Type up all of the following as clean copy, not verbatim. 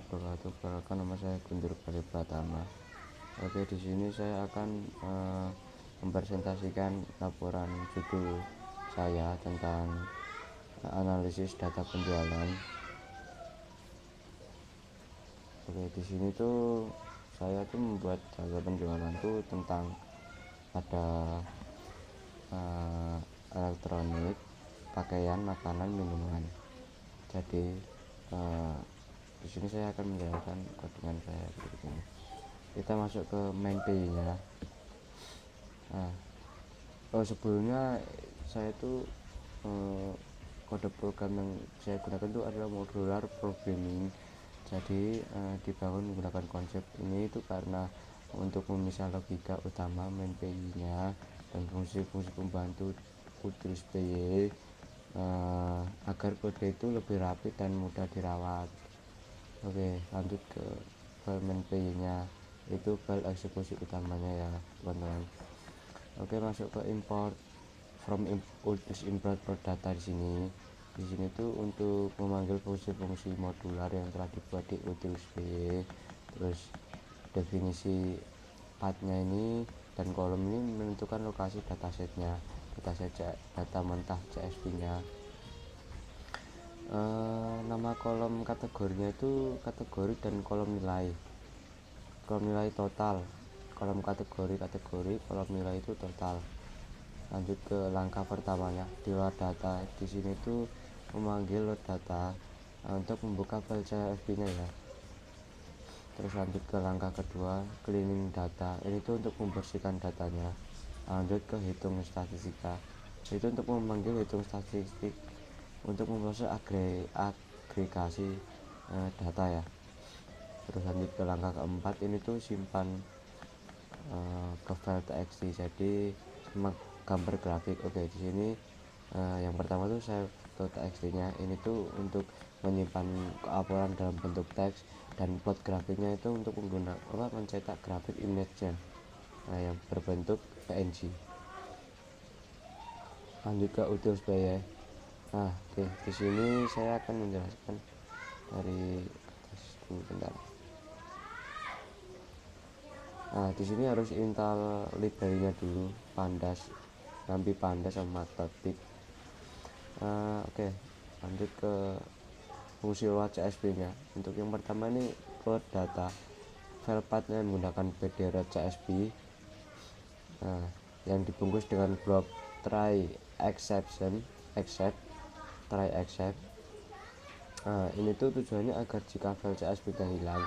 wabarakatuh. Perkenalkan, nama saya Guntur Bari Pratama. Oke, di sini saya akan mempresentasikan laporan judul saya tentang analisis data penjualan. Oke, di sini tuh saya tuh membuat data penjualan tuh tentang ada elektronik, pakaian, makanan, minuman. Jadi di sini saya akan menjelaskan codingan saya seperti ini. Kita masuk ke main PI-nya. Sebelumnya saya tuh kode program yang saya gunakan itu adalah modular programming. Jadi dibangun menggunakan konsep ini itu karena untuk memisah logika utama main PI-nya dan fungsi-fungsi pembantu utils PY agar kode itu lebih rapi dan mudah dirawat. Oke, lanjut ke file main PY-nya, itu file eksekusi utamanya ya teman-teman. Oke, masuk ke import from utils import data di sini. Di sini tuh untuk memanggil fungsi-fungsi modular yang telah dibuat di utils PY. Terus definisi pathnya ini dan kolom ini menentukan lokasi datasetnya, dataset data mentah CSV-nya. Nama kolom kategorinya itu kategori dan kolom nilai total, kolom kategori, kolom nilai itu total. Lanjut ke langkah pertamanya, di luar data. Di sini tuh memanggil load data untuk membuka file CSV-nya ya. Terus lanjut ke langkah kedua, cleaning data. Ini tuh untuk membersihkan datanya. Lanjut ke hitung statistika. Itu untuk memanggil hitung statistik untuk memproses agregasi data ya. Terus lanjut ke langkah keempat, ini tuh simpan ke file txt, jadi sama gambar grafik. Oke, di sini yang pertama tuh save.txt-nya. Ini tuh untuk menyimpan laporan dalam bentuk teks, dan plot grafiknya itu untuk mencetak grafik image-nya yang berbentuk PNG. Lanjut ke utils PY. Oke, di sini saya akan menjelaskan dari atas dulu bentar. Di sini harus install library-nya dulu, pandas, nampi pandas sama matematik. Oke, lanjut ke fungsi load CSV-nya. Untuk yang pertama ini load data, file path-nya menggunakan bdr CSV yang dibungkus dengan blok try except. Ini tuh tujuannya agar jika file CSV-nya hilang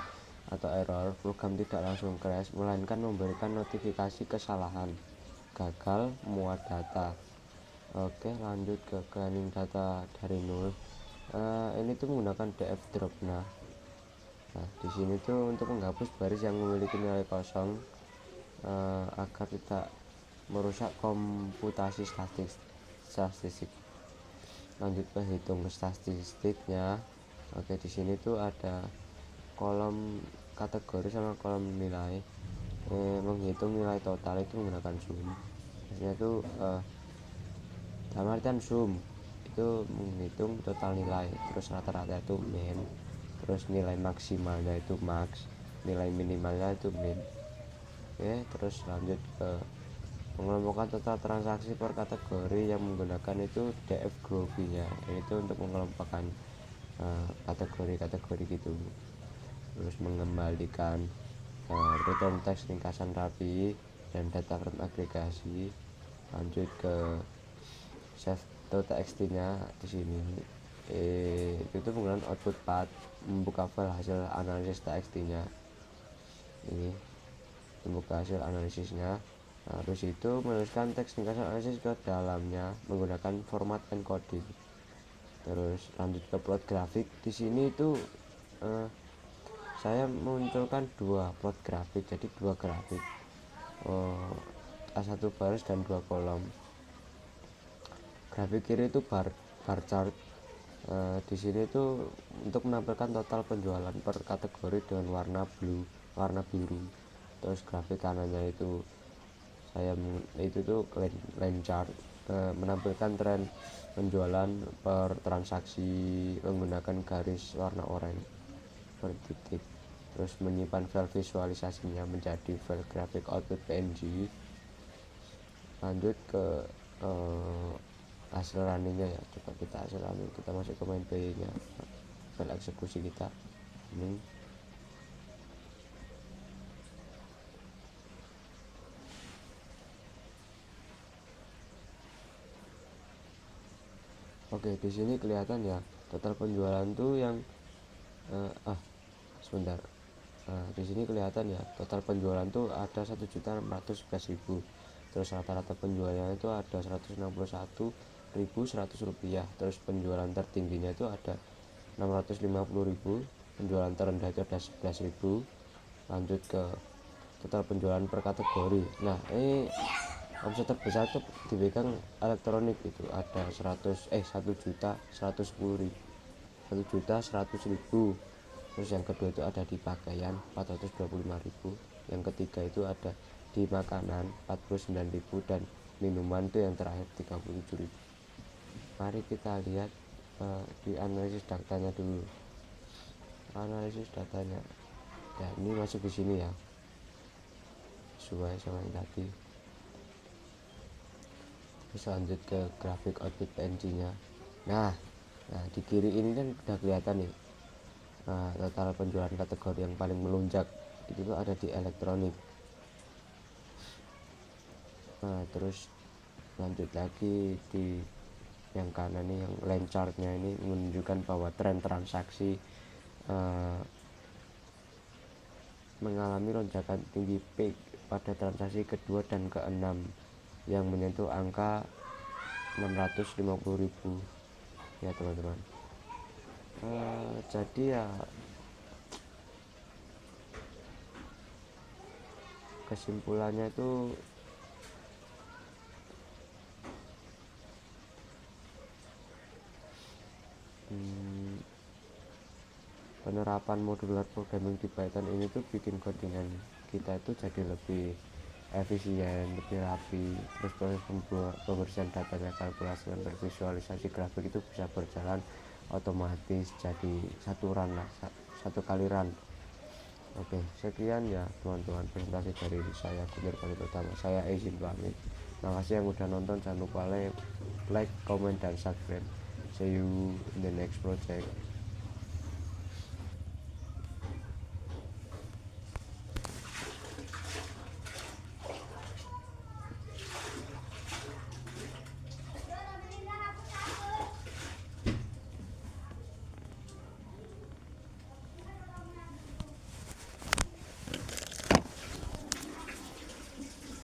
atau error, program tidak langsung crash, melainkan memberikan notifikasi kesalahan, gagal muat data. Oke, lanjut ke cleaning data dari nol. Ini tuh menggunakan df drop. Di sini tuh untuk menghapus baris yang memiliki nilai kosong agar tidak merusak komputasi statistik. Lanjut ke hitung statistiknya. Oke, di sini tuh ada kolom kategori sama kolom nilai. Menghitung nilai total itu menggunakan sum. Biasanya tuh dalam artian sum itu menghitung total nilai, terus rata-rata itu min, terus nilai maksimalnya itu max, nilai minimalnya itu min. Oke, terus lanjut ke pengelompokan total transaksi per kategori yang menggunakan itu df grouping-nya. Itu untuk mengelompokkan kategori-kategori gitu. Terus mengembalikan return text ringkasan rapi dan data frame agregasi. Lanjut ke save.txt-nya. Di sini itu menggunakan output path, membuka file hasil analisis txt-nya. Ini membuka hasil analisisnya. Terus itu menuliskan teks ringkasan analisis ke dalamnya menggunakan format encoding. Terus lanjut ke plot grafik. Di sini itu saya munculkan dua plot grafik, jadi dua grafik, A1 baris dan 2 kolom. Grafik kiri itu bar chart. Di sini itu untuk menampilkan total penjualan per kategori dengan warna biru. Terus grafik kanannya itu line chart, menampilkan tren penjualan per transaksi menggunakan garis warna oranye. bertitik, terus menyimpan file visualisasinya menjadi file graphic output PNG. Lanjut ke hasil runningnya ya, coba kita hasil running, kita masuk ke main PI nya, file eksekusi kita ini. Oke, di sini kelihatan ya total penjualan tuh yang sebentar. Di sini kelihatan ya total penjualan tuh ada 1.611.000. Terus rata-rata penjualannya itu ada 161.100 rupiah. Terus penjualan tertingginya itu ada 650.000. Penjualan terendah itu ada 11.000. Lanjut ke total penjualan per kategori. Nah, ini omset terbesar itu dipegang elektronik, itu ada 1.110.000. Terus yang kedua itu ada di pakaian 425.000. Yang ketiga itu ada di makanan 49.000 dan minuman itu yang terakhir 37.000. Mari kita lihat di analisis datanya dulu. Analisis datanya ya, ini masuk di sini ya, sesuai sama yang tadi. Terus lanjut ke grafik output PNG nya. Nah di kiri ini kan udah kelihatan nih total penjualan kategori yang paling melonjak itu tuh ada di elektronik. Terus lanjut lagi di yang kanan nih, yang line chartnya ini menunjukkan bahwa tren transaksi mengalami lonjakan tinggi peak pada transaksi kedua dan keenam yang menyentuh angka 650.000 ya teman-teman. Jadi ya kesimpulannya itu penerapan modular programming di Python ini tuh bikin codingan kita itu jadi lebih efisien, lebih rapi. Terus proses pembersihan datanya, kalkulasi dan bervisualisasi grafik itu bisa berjalan otomatis, jadi satu kali run. Oke, sekian ya teman-teman presentasi dari saya Guntur kali pertama. Saya izin pamit. Makasih yang udah nonton, jangan lupa like, comment dan subscribe. See you in the next project.